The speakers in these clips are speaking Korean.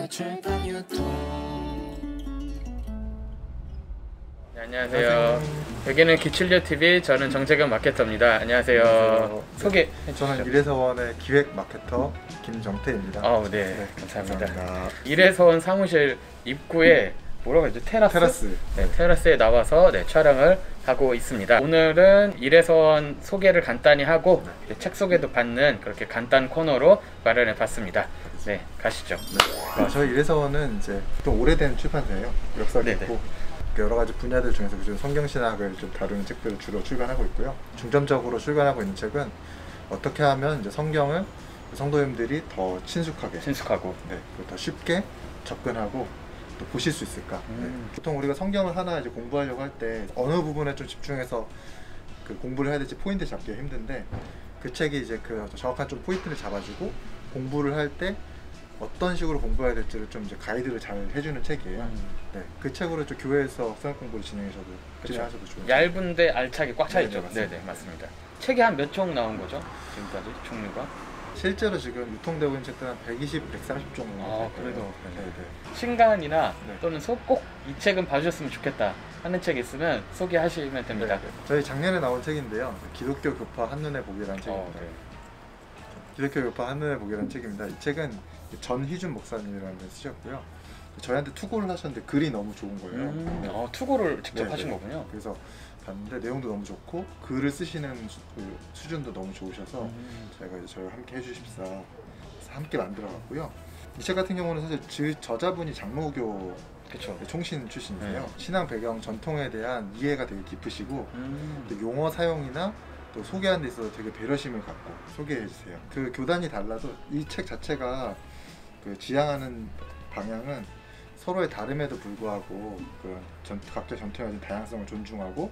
출판 유통. 네, 안녕하세요. 여기는 기출료 TV, 저는 정재경 마케터입니다. 안녕하세요. 소개. 저는 이래서원의 기획 마케터 김정태입니다. 네, 감사합니다. 이래서원 사무실 입구에 뭐라고 해야죠? 테라스? 네, 테라스에 나와서 촬영을 하고 있습니다. 오늘은 이래서원 소개를 간단히 하고 책 소개도 받는 그렇게 간단 코너로 마련해 봤습니다. 네, 가시죠. 저희 이래서원은 이제 좀 오래된 출판사예요. 역사가 있고 여러 가지 분야들 중에서 그중 성경신학을 좀 다루는 책들을 주로 출간하고 있고요. 중점적으로 출간하고 있는 책은 어떻게 하면 이제 성경을 성도님들이 더 친숙하게, 그리고 더 쉽게 접근하고 또 보실 수 있을까. 보통 우리가 성경을 하나 이제 공부하려고 할 때 어느 부분에 좀 집중해서 그 공부를 해야 될지 포인트 잡기가 힘든데, 그 책이 이제 그 정확한 좀 포인트를 잡아주고 공부를 할 때 어떤 식으로 공부해야 될지를 좀 이제 가이드를 잘 해주는 책이에요. 그 책으로 좀 교회에서 성경 공부를 진행하셔도 좋은. 얇은데 알차게 꽉 차 있죠. 네네, 맞습니다. 책이 한 몇 종 나온 거죠? 지금까지 종류가? 실제로 지금 유통되고 있는 책들은 한 120, 130 정도. 그래도 신간이나 또는 꼭 이 책은 봐주셨으면 좋겠다 하는 책 있으면 소개하시면 됩니다. 저희 작년에 나온 책인데요. 기독교 교파 한눈에 보기라는 책입니다. 기독교 교파 한눈에 보기라는 책입니다. 이 책은 전희준 목사님이라는 분 쓰셨고요. 저희한테 투고를 하셨는데 글이 너무 좋은 거예요. 투고를 직접 하신 거군요. 그래서 봤는데 내용도 너무 좋고 글을 쓰시는 수준도 너무 좋으셔서 저희가 함께 해주십사 함께 만들어갔고요. 이 책 같은 경우는 사실 저자분이 장로교 총신 출신이세요. 신앙 배경 전통에 대한 이해가 되게 깊으시고 또 용어 사용이나 또 소개하는 데 있어서 되게 배려심을 갖고 소개해 주세요. 그 교단이 달라도 이 책 자체가 그 지향하는 방향은 서로의 다름에도 불구하고 각자 전통에 가진 다양성을 존중하고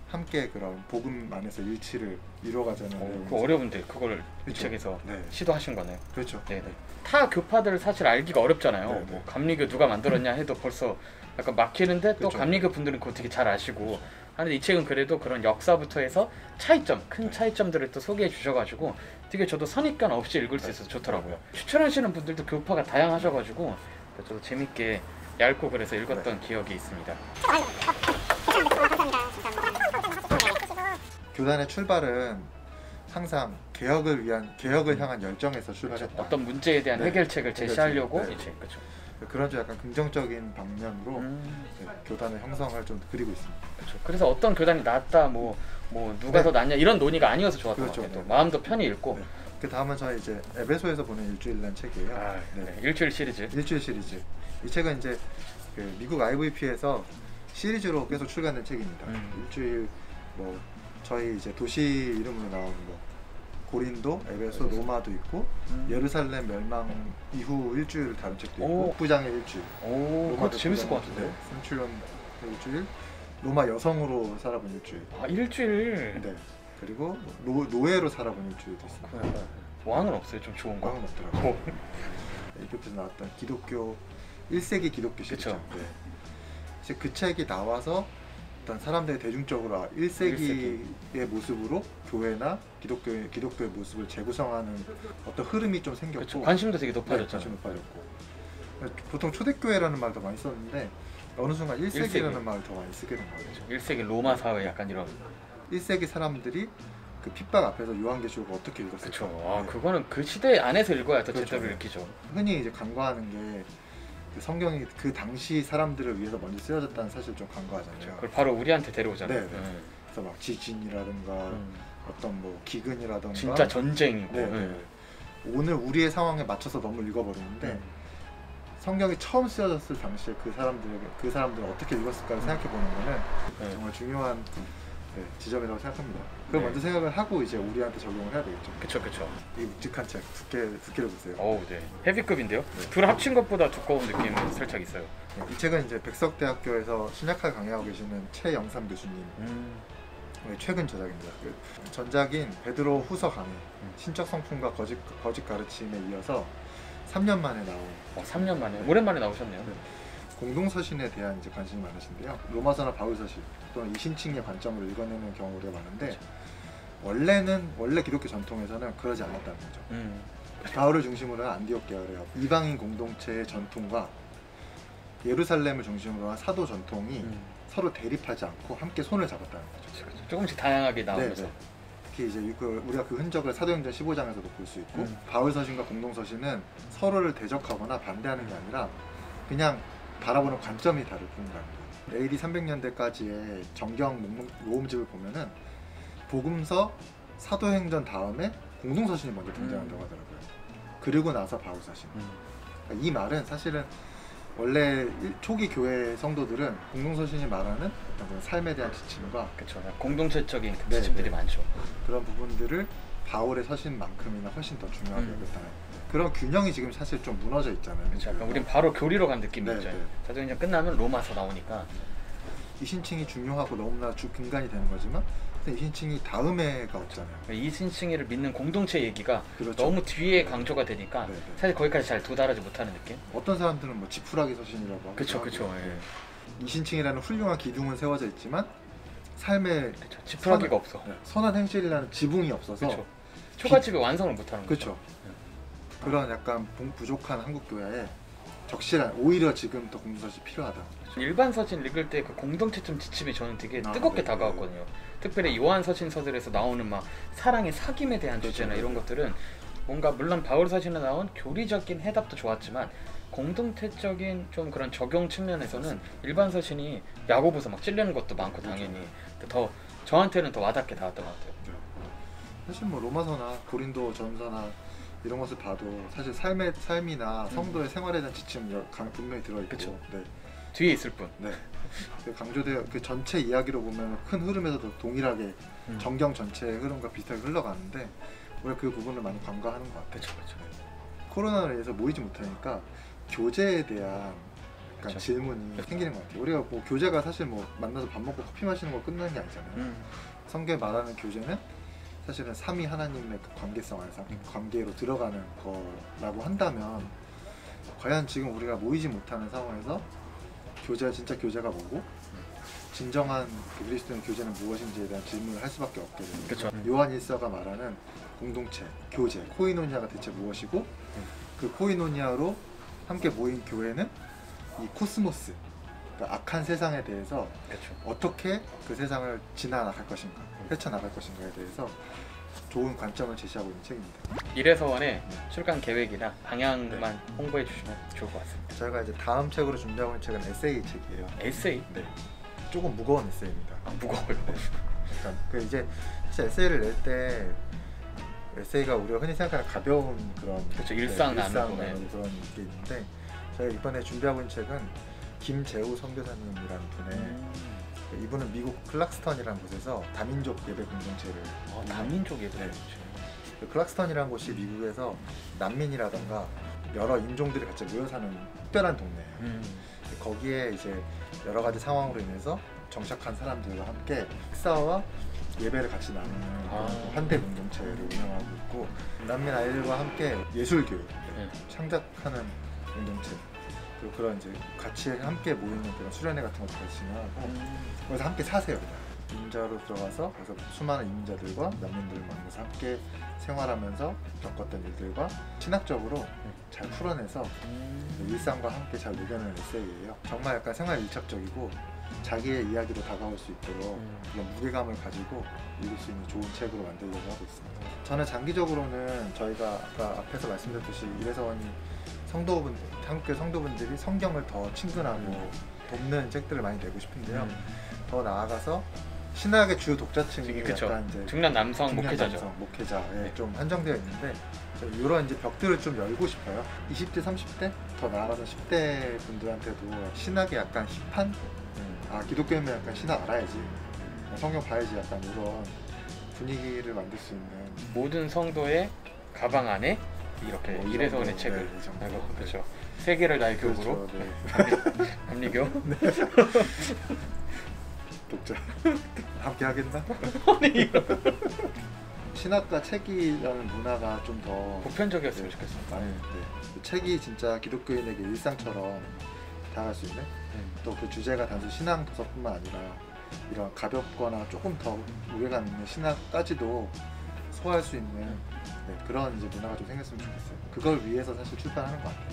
함께 그런 복음 안에서 일치를 이루어가자는. 어려운데 그걸 이 책에서 시도하신 거네요. 그렇죠. 타 교파들을 사실 알기가 어렵잖아요. 뭐 감리교 누가 만들었냐 해도 벌써 약간 막히는데 또 감리교 분들은 그거 되게 잘 아시고 하는데, 이 책은 그래도 그런 역사부터 해서 차이점, 큰 차이점들을 또 소개해 주셔가지고 되게 저도 선입견 없이 읽을 수 있어서 좋더라고요. 추천하시는 분들도 교파가 다양하셔가지고 저도 재밌게 얇고 그래서 읽었던 기억이 있습니다. 교단의 출발은 항상 개혁을 향한 열정에서 출발했다. 어떤 문제에 대한 해결책을 제시하려고 이제 그런 좀 약간 긍정적인 방면으로 교단의 형성을 좀 그리고 있습니다. 그래서 어떤 교단이 낫다, 뭐 누가 더 낫냐 이런 논의가 아니어서 좋았던 것 같아요. 마음도 편히 읽고. 그 다음은 저희 이제 에베소에서 보낸 일주일이라는 책이에요. 일주일 시리즈. 이 책은 이제 그 미국 IVP에서 시리즈로 계속 출간된 책입니다. 일주일 저희 이제 도시 이름으로 나오는 고린도, 에베소, 로마도 있고 예루살렘 멸망 이후 일주일 다른 책도 있고 북부장의 일주일. 그것도 재밌을 것 같은데. 센츄리온의 일주일, 로마 여성으로 살아본 일주일. 일주일. 그리고 노예로 살아본 일주일도 있습니다. 왕은 없어요? 좀 좋은 거? 왕은 없더라고요. 이집트에서 나왔던 기독교 1세기 기독교 시죠. 그 책이 나와서 일단 사람들이 대중적으로 1세기의 모습으로 교회나 기독교의 모습을 재구성하는 어떤 흐름이 좀 생겼고, 관심도 되게 높아졌잖아요. 보통 초대교회라는 말도 많이 썼는데 어느 순간 1세기라는 말을 더 많이 쓰게 된 거예요. 1세기 로마 사회 약간 이런. 1세기 사람들이 그 핍박 앞에서 요한계시록을 어떻게 읽었을까? 그거는 그 시대 안에서 읽어야 더 제대로 읽히죠. 흔히 이제 간과하는 게 그 성경이 그 당시 사람들을 위해서 먼저 쓰여졌다는 사실 좀 간과하잖아요. 그걸 바로 우리한테 데려오잖아요. 그래서 막 지진이라든가 어떤 기근이라든가 진짜 전쟁이고 오늘 우리의 상황에 맞춰서 너무 읽어버리는데 성경이 처음 쓰여졌을 당시에 그 사람들은 어떻게 읽었을까를 생각해 보는 거는 정말 중요한 지점이라고 생각합니다. 그걸 먼저 생각을 하고 이제 우리한테 적용을 해야 되겠죠. 그쵸. 이 묵직한 책 두께를 보세요. 헤비급인데요. 둘 합친 것보다 두꺼운 느낌이 살짝 있어요. 이 책은 이제 백석대학교에서 신약학을 강의하고 계시는 최영삼 교수님 최근 저작입니다. 전작인 베드로 후서 강의, 신적 성품과 거짓 가르침에 이어서 3년 만에 나온. 3년 만에? 오랜만에 나오셨네요. 공동서신에 대한 이제 관심이 많으신데요. 로마서나 바울서신 또는 이신칭의 관점으로 읽어내는 경우가 많은데 원래 기독교 전통에서는 그러지 않았다는 거죠. 바울을 중심으로 한 안디옥 계열의 이방인 공동체의 전통과 예루살렘을 중심으로 한 사도 전통이 서로 대립하지 않고 함께 손을 잡았다는 거죠. 그렇죠. 조금씩 다양하게 나오면서. 네네. 특히 이제 우리가 그 흔적을 사도행전 15장에서도 볼 수 있고 바울 서신과 공동 서신은 서로를 대적하거나 반대하는 게 아니라 그냥 바라보는 관점이 다를 뿐이라는 거예요. AD 300년대까지의 정경 모음집을 보면은 복음서, 사도행전 다음에 공동 서신이 먼저 등장한다고 하더라고요. 그리고 나서 바울 서신. 그러니까 이 말은 사실은 원래 초기 교회 성도들은 공동서신이 말하는 어떤 삶에 대한 지침과 그렇죠. 공동체적인 지침들이 많죠. 그런 부분들을 바울의 서신만큼이나 훨씬 더 중요하게 여겼다는 그런 균형이 지금 사실 좀 무너져 있잖아요. 그렇죠. 약간 우린 바로 교리로 간 느낌이 있죠. 네. 사도행전 끝나면 로마서 나오니까 이신칭이 중요하고 너무나 근간이 되는 거지만 이신칭이 다음에가 없잖아요. 이신칭이를 믿는 공동체 얘기가 그렇죠. 너무 뒤에 강조가 되니까 네네. 사실 거기까지 잘 도달하지 못하는 느낌? 어떤 사람들은 뭐 지푸라기 서신이라고 하고 그쵸. 예. 이신칭이라는 훌륭한 기둥은 세워져 있지만 삶에 지푸라기가 없어. 선한 행실이라는 지붕이 없어서 그쵸. 초가집의 완성을 못하는 거죠. 그렇죠. 그런 약간 부족한 한국 교회에 적실한 오히려 지금 더 공동서신이 필요하다. 일반 서신 읽을 때 그 공동체점 지침이 저는 되게 뜨겁게 다가왔거든요. 특별히 요한 서신서들에서 나오는 막 사랑의 사귐에 대한 주제나 이런 것들은 뭔가 물론 바울 서신에 나온 교리적인 해답도 좋았지만 공동체적인 좀 그런 적용 측면에서는 일반 서신이 야고보서 막 찔리는 것도 많고 당연히 더 저한테는 더 와닿게 닿았던 것 같아요. 사실 뭐 로마서나 고린도 전서나 이런 것을 봐도 사실 삶이나 성도의 생활에 대한 지침 분명히 들어있고 네. 뒤에 있을 뿐. 네. 그 강조되어 그 전체 이야기로 보면 큰 흐름에서도 동일하게 정경 전체의 흐름과 비슷하게 흘러가는데 우리가 그 부분을 많이 간과하는 것 같아요. 그렇죠. 코로나로 인해서 모이지 못하니까 교제에 대한 약간 질문이 생기는 것 같아요. 우리가 뭐 교제가 사실 뭐 만나서 밥 먹고 커피 마시는 거 끝나는 게 아니잖아요. 성경에 말하는 교제는 사실은 삼위 하나님의 그 관계성 안에서 관계로 들어가는 거라고 한다면 과연 지금 우리가 모이지 못하는 상황에서 교제가 진짜 교제가 뭐고 진정한 그리스도인 교제는 무엇인지에 대한 질문을 할 수밖에 없게 됩니다. 그쵸. 요한 1서가 말하는 공동체, 교제, 코이노니아가 대체 무엇이고 그 코이노니아로 함께 모인 교회는 이 코스모스, 그러니까 악한 세상에 대해서 어떻게 그 세상을 지나갈 것인가, 헤쳐나갈 것인가에 대해서 좋은 관점을 제시하고 있는 책입니다. 이래서원의 출간 계획이나 방향만 홍보해 주시면 좋을 것 같습니다. 저희가 이제 다음 책으로 준비하고 있는 책은 에세이 책이에요. 에세이? 네. 조금 무거운 에세이입니다. 무거워요. 그러니까 그 이제 진짜 에세이를 낼 때 에세이가 우리가 흔히 생각하는 가벼운 그런 일상 나누고 그런 게 있는데 저희가 이번에 준비하고 있는 책은 김재우 선교사님이라는 분의 이분은 미국 클락스턴이라는 곳에서 다민족 예배 공동체를 다민족 예배 공동체. 그 클락스턴이라는 곳이 미국에서 난민이라던가 여러 인종들이 같이 모여 사는 특별한 동네예요. 거기에 이제 여러 가지 상황으로 인해서 정착한 사람들과 함께 식사와 예배를 같이 나누는 환대 공동체를 운영하고 있고 난민 아이들과 함께 예술 교육, 창작하는 공동체 그리고 그런 이제 같이 함께 모이는 그런 수련회 같은 것도 같이 진행하고 거기서 함께 사세요. 이민자로 들어가서 그래서 수많은 이민자들과 난민들을 만나서 함께 생활하면서 겪었던 일들과 신학적으로 잘 풀어내서 일상과 함께 잘 녹여내는 에세이예요. 정말 약간 생활 밀착적이고 자기의 이야기로 다가올 수 있도록 그런 무게감을 가지고 읽을 수 있는 좋은 책으로 만들려고 하고 있습니다. 저는 장기적으로는 저희가 아까 앞에서 말씀드렸듯이 이래서원이 한국교 성도분들이 성경을 더 친근하고 돕는 책들을 많이 내고 싶은데요. 더 나아가서 신학의 주 독자층이 약간 이제 중년 남성 목회자죠. 목회자에 좀 한정되어 있는데 이런 이제 벽들을 좀 열고 싶어요. 20대, 30대 더 나아가서 10대 분들한테도 신학의 약간 힙한 기독교면 약간 신학 알아야지, 성경 봐야지 약간 이런 분위기를 만들 수 있는 모든 성도의 가방 안에 이렇게 이래서원의 책을 그렇죠. 세계를 나의 교구로 감리교 독자 함께 하겠나? 신학과 책이라는 문화가 좀 더 보편적이었으면 좋겠습니다. 책이 진짜 기독교인에게 일상처럼 다가갈 수 있는 또 그 주제가 단순 신앙 도서뿐만 아니라 이런 가볍거나 조금 더 무게감 있는 신학까지도 소화할 수 있는 네, 그런 이제 문화가 좀 생겼으면 좋겠어요. 그걸 위해서 사실 출판하는 것 같아요.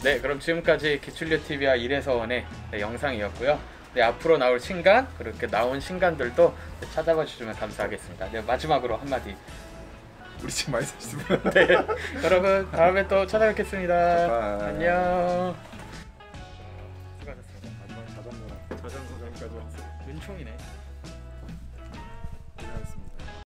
네, 그럼 지금까지 기출료 TV와 이래서원의 영상이었고요. 네, 앞으로 나올 신간, 그렇게 나온 신간들도 찾아봐 주시면 감사하겠습니다. 네, 마지막으로 한마디. 우리 책 많이 사시면 네, 여러분 다음에 또 찾아뵙겠습니다. 바이바이. 안녕.